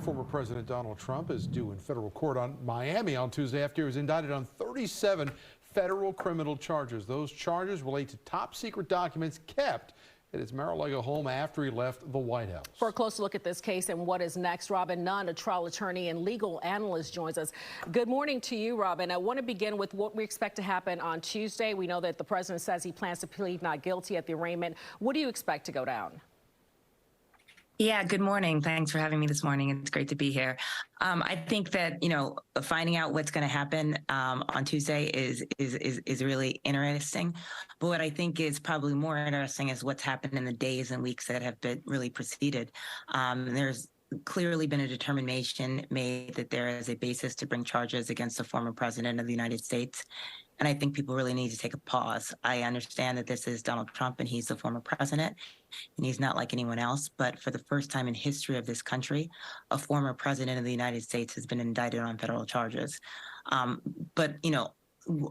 Former President Donald Trump is due in federal court on Miami on Tuesday after he was indicted on 37 federal criminal charges. Those charges relate to top secret documents kept at his Mar-a-Lago home after he left the White House. For a closer look at this case and what is next, Robin Nunn, a trial attorney and legal analyst, joins us. Good morning to you, Robin. I want to begin with what we expect to happen on Tuesday. We know that the president says he plans to plead not guilty at the arraignment. What do you expect to go down? Yeah, good morning. Thanks for having me this morning. It's great to be here. I think that, finding out what's going to happen on Tuesday is really interesting. But what I think is probably more interesting is what's happened in the days and weeks that have been really preceded. There's clearly been a determination made that there is a basis to bring charges against the former president of the United States. And I think people really need to take a pause. I understand that this is Donald Trump and he's the former president and he's not like anyone else. But for the first time in history of this country, a former president of the United States has been indicted on federal charges.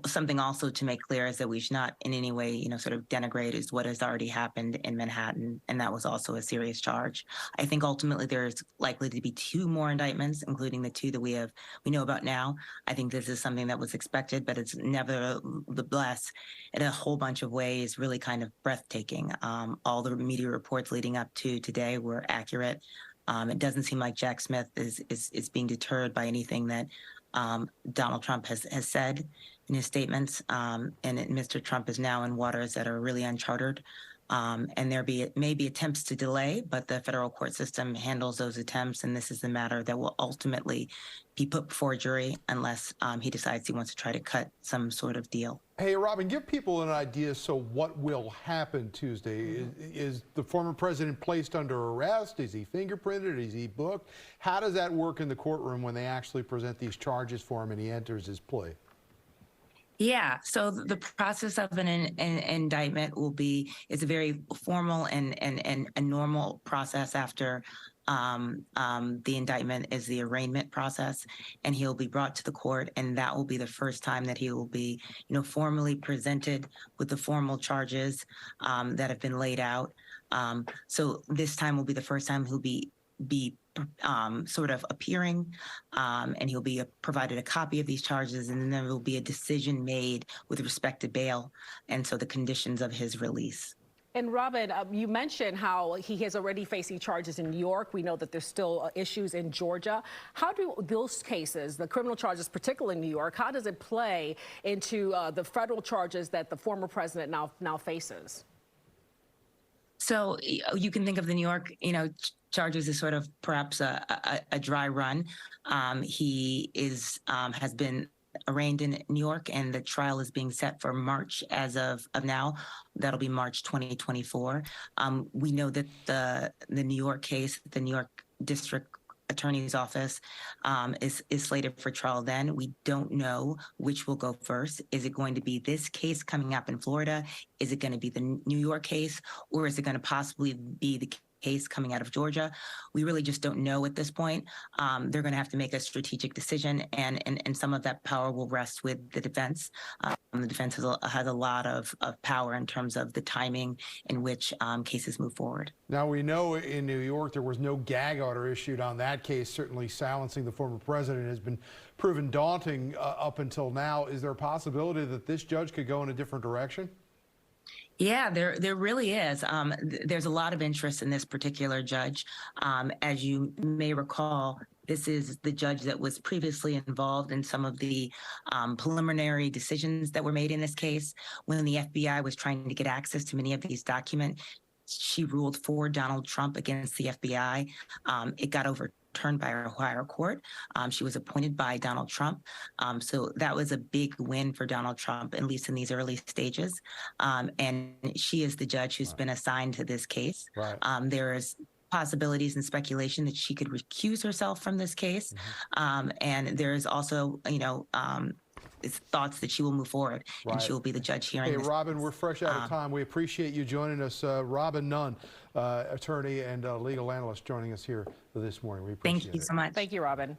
Something also to make clear is that we should not in any way, sort of denigrate is what has already happened in Manhattan. And that was also a serious charge. I think ultimately there's likely to be 2 more indictments, including the 2 that we know about now. I think this is something that was expected, but it's nevertheless in a whole bunch of ways really kind of breathtaking. All the media reports leading up to today were accurate. It doesn't seem like Jack Smith is being deterred by anything that Donald Trump has said in his statements, and Mr. Trump is now in waters that are really uncharted. And there may be attempts to delay, but the federal court system handles those attempts, and this is the matter that will ultimately be put before a jury unless he decides he wants to try to cut some sort of deal. Hey, Robin, give people an idea. So what will happen Tuesday? Is the former president placed under arrest? Is he fingerprinted? Is he booked? How does that work in the courtroom when they actually present these charges for him and he enters his plea? Yeah, so the process of an indictment is a very formal and a normal process after the indictment is the arraignment process, and he'll be brought to the court, and that will be the first time that he will be, formally presented with the formal charges that have been laid out. So this time will be the first time he'll be sort of appearing, and he'll be provided a copy of these charges, and then there will be a decision made with respect to bail, and so the conditions of his release. And Robin, you mentioned how he has already facing charges in New York. We know that there's still issues in Georgia. How do those cases, the criminal charges, particularly in New York, how does it play into the federal charges that the former president now faces? So you can think of the New York, charges as sort of perhaps a dry run. He has been arraigned in New York, and the trial is being set for March as of now. That'll be March 2024. We know that the New York case, the New York District Attorney's Office is slated for trial then. We don't know which will go first. Is it going to be this case coming up in Florida? Is it going to be the New York case? Or is it going to possibly be the case coming out of Georgia? We really just don't know at this point. They're going to have to make a strategic decision, and some of that power will rest with the defense. The defense has a lot of power in terms of the timing in which cases move forward. Now, we know in New York there was no gag order issued on that case. Certainly silencing the former president has been proven daunting up until now. Is there a possibility that this judge could go in a different direction? Yeah, there really is. There's a lot of interest in this particular judge. As you may recall, this is the judge that was previously involved in some of the preliminary decisions that were made in this case. When the FBI was trying to get access to many of these documents, she ruled for Donald Trump against the FBI. It got overturned by our higher court. She was appointed by Donald Trump. So that was a big win for Donald Trump, at least in these early stages. And she is the judge who's been assigned to this case. Right. There is possibilities and speculation that she could recuse herself from this case. And there is also, thoughts that she will move forward, and she will be the judge hearing this. Hey, Robin, we're fresh out of time. We appreciate you joining us. Robin Nunn, attorney and legal analyst, joining us here this morning. We appreciate it. Thank you so much. Thank you, Robin.